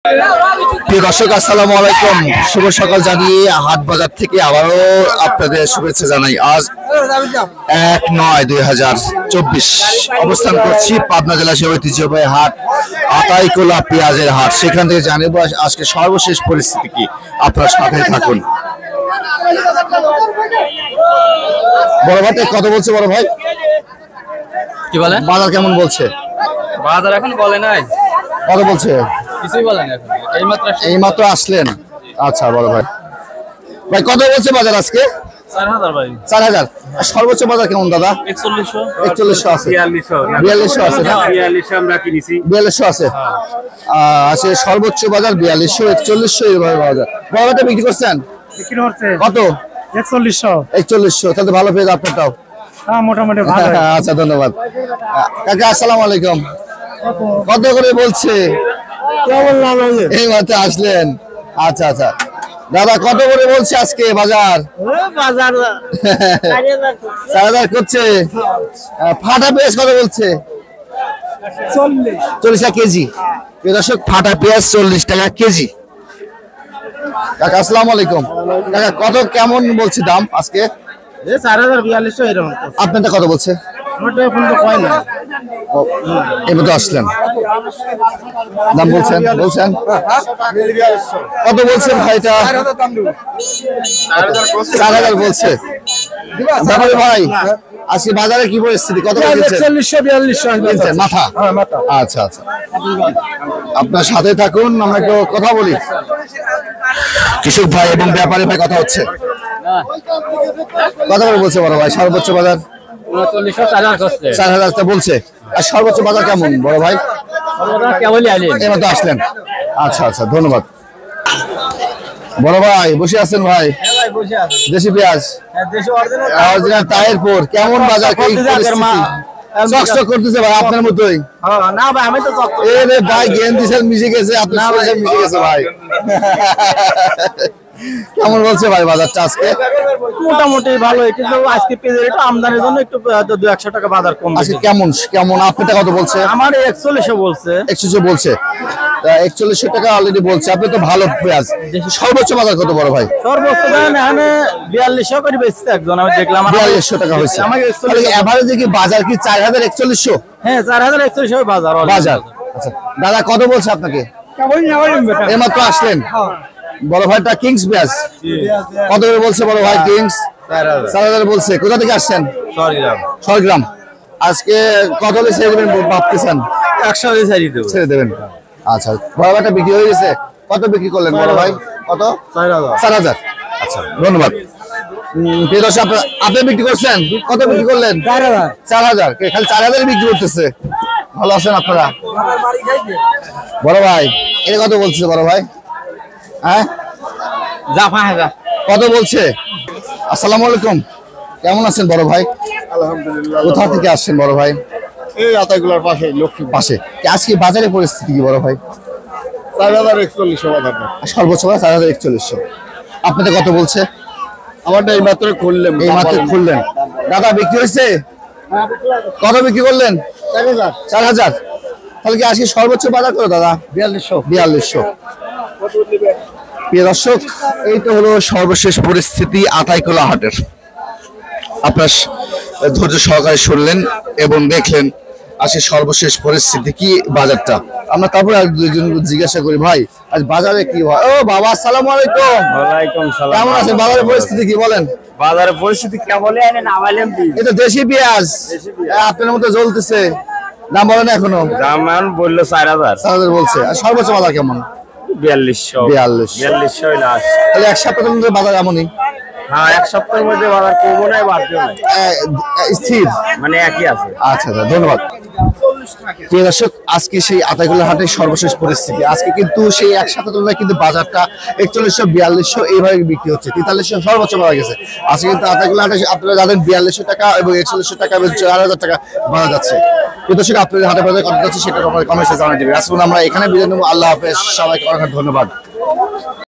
প্রিয় দর্শক, আসসালামু আলাইকুম। শুভ সকাল জানিয়ে হাট বাজার থেকে আবারও আপনাদের শুভেচ্ছা জানাই। আজ 1/9/2024 অবস্থান করছি পাবনা জেলা ঐতিহ্যবাহী হাট আতাইকুলা পেঁয়াজের হাট। সেখান থেকে জানাবো আজকে সর্বশেষ পরিস্থিতি কি। আপনার সাথে থাকুন। বড় ভাই কত বলছে? বড় ভাই কি বলে? বাজার কেমন বলছে? বাজার এখন বলে নাই। কত বলছে? কিছুই বলে না এখন। এইমাত্র আসলেন। আচ্ছা বড় ভাই, ভাই কত বলছে বাজার আজকে? 4000 ভাই। 4000। আর সর্বোচ্চ বাজার কেমন দাদা? 4100 আছে, 4200 আছে না? 4200 আমরা কিনেছি। 4200 আছে। আছে সর্বোচ্চ বাজার 4200, 4100 এইভাবে বাজার। বড়টা বিক্রি করছেন বিক্রি হচ্ছে কত? 4100। তাহলে ভালো পেয়ে আপনারটাও। হ্যাঁ, মোটামুটি ভালো। আচ্ছা, ধন্যবাদ কাকা। আসসালামু আলাইকুম। কত করে বলছে? এই মাত্র আসলেন। আচ্ছা আচ্ছা দাদা, কত করে বলছে আজকে বাজার? 4000 করছে। ফাটা পেঁয়াজ কত বলছে? 40 টাকা কেজি। দর্শক, ফাটা পেঁয়াজ 40 টাকা কেজি। কাকা আসসালামু আলাইকুম। কাকা কত কেমন বলছে দাম আজকে? 4000 এরকম। আপনারটা কত বলছে? আমারটা এখন তো কয় না। এবার তো আসলেন, দাম বলছেন কত বলছেন ভাইটা? 4000 বলছে। ব্যাপারে ভাই আজকে বাজারে কি পরিস্থিতি? কত বলছেন? 4100 মাথা। আচ্ছা আচ্ছা, আপনার সাথে থাকুন, আমরা একটু কথা বলি। কৃষক ভাই এবং ব্যাপারী ভাই কথা হচ্ছে। কত করে বলছে বড় ভাই সর্বোচ্চ বাজার? 4000 বলছে। আর সর্বোচ্চ বাজার কেমন বড় ভাই? এবার তো আসলেন। আচ্ছা আচ্ছা, ধন্যবাদ। বড় ভাই বসে আছেন ভাই? দেশি পেঁয়াজ অরিজিনাল তাহেরপুর। কেমন বাজার? চকচক করতেছে ভাই আপনার মতোই? না ভাই, আমি তো ভাই গেন্দি স্যার মিশে গেছে, আপনার মিশে গেছে ভাই। কেমন বলছে ভাই বাজারটা আজকে? মোটামুটি ভালো, কিন্তু আজকে পেঁয়াজের একটু আমদানির জন্য একটু 200 টাকা বাজার কম। আজকে কেমন আপনারটা কত বলছে? আমার 4100 বলছে। 100 বলছে। 4100 টাকা অলরেডি বলছে। আপনি তো ভালো পেঁয়াজ। সর্বোচ্চ বাজার কত বড় ভাই? সর্বোচ্চ দাম এখানে 4200 করে বেচছে একজন, আমি দেখলাম। 4200 টাকা হয়েছে। আমাকে এভারেজে কি বাজার কি 4100? হ্যাঁ, 4100 বাজার। আচ্ছা দাদা, কত বলছে আপনাকে? এইমাত্র আসলেন। বড় ভাইটা কিংস পেঁয়াজ কত করে বলছে বড় ভাই? কিংস 4000 বলছে। কোথা থেকে আসছেন? সরগ্রাম। আজকে কত হলে ছেড়ে দেবেন ভাবতেছেন? 100 হলে ছেড়ে দেবেন। আচ্ছা, বড় ভাইটা বিক্রি হয়ে গেছে। কত বিক্রি করলেন বড় ভাই? কত? 4000। আচ্ছা, ধন্যবাদ। আপনি বিক্রি করছেন কত? বিক্রি করলেন 4000। খালি 4000 বিক্রি করতেছে। ভালো আছেন আপনারা? বড় ভাই এটা কত বলছে বড় ভাই? হ্যাঁ, কত বলছে? আসসালামু আলাইকুম। কেমন আছেন বড় ভাই? আলহামদুলিল্লাহ। কোথা থেকে আসছেন বড় ভাই? এই আতাইগুলার পাশে, লক্ষ্মী পাশে। আজকে বাজারের পরিস্থিতি কি বড় ভাই? 4041 বাজার। সর্বোচ্চ 4041। আপনাদের কত বলছে? আমারটা এই মাত্র খুললেন। দাদা বিক্রি হয়েছে? কত বিক্রি করলেন? 4000। তাহলে কি আজকে সর্বোচ্চ বাজার করো দাদা? 4200। প্রিয় দর্শক, এই তো হলো সর্বশেষ পরিস্থিতি আতাইকুলা হাটের। আপনার ধৈর্য সহকারে শুনলেন এবং দেখলেন আজকে সর্বশেষ পরিস্থিতি কি বাজারটা। আমরা তারপরে আর দুইজন জিজ্ঞাসা করি, ভাই আজ বাজারে কি হয়? ও বাবা, আসসালামু আলাইকুম। ওয়ালাইকুম সালাম। কেমন আছেন? বাজারের পরিস্থিতি কি বলেন? বাজারের পরিস্থিতি কেমন? এটা দেশি পেঁয়াজ আপনার মতো জ্বলতেছে। দাম বলেন এখনো? দাম বললো 4000 বলছে। আর সর্বোচ্চ বাজার কেমন? 4200 লাস্ট। তাহলে এক সপ্তাহের মধ্যে বাজার এমনই? হ্যাঁ, এক সপ্তাহের মধ্যে বাজার কমও নাই, বাড়তেও নাই, স্থির মানে একই আছে। আচ্ছা আচ্ছা, ধন্যবাদ। প্রিয় দর্শক, আজকে সেই আতাইকুলা হাটের সর্বশেষ পরিস্থিতি। আজকে কিন্তু সেই এক সপ্তাহ তুলনায় কিন্তু বাজারটা 4100, 4200 এইভাবে বিক্রি হচ্ছে। 4300 সর্বোচ্চ পাওয়া গেছে। আজকে কিন্তু আতাইকুলা হাটে আপনারা জানেন 4200 টাকা এবং 4100 টাকা এবং 4000 টাকা পাওয়া যাচ্ছে। প্রিয় দর্শক, আপনাদের হাটে বাজারে কত যাচ্ছে সেটা আমাদের কমেন্টে জানিয়ে দেবেন। আজকে আমরা এখানে বিদায় নেব। আল্লাহ হাফেজ, সবাইকে অনেক ধন্যবাদ।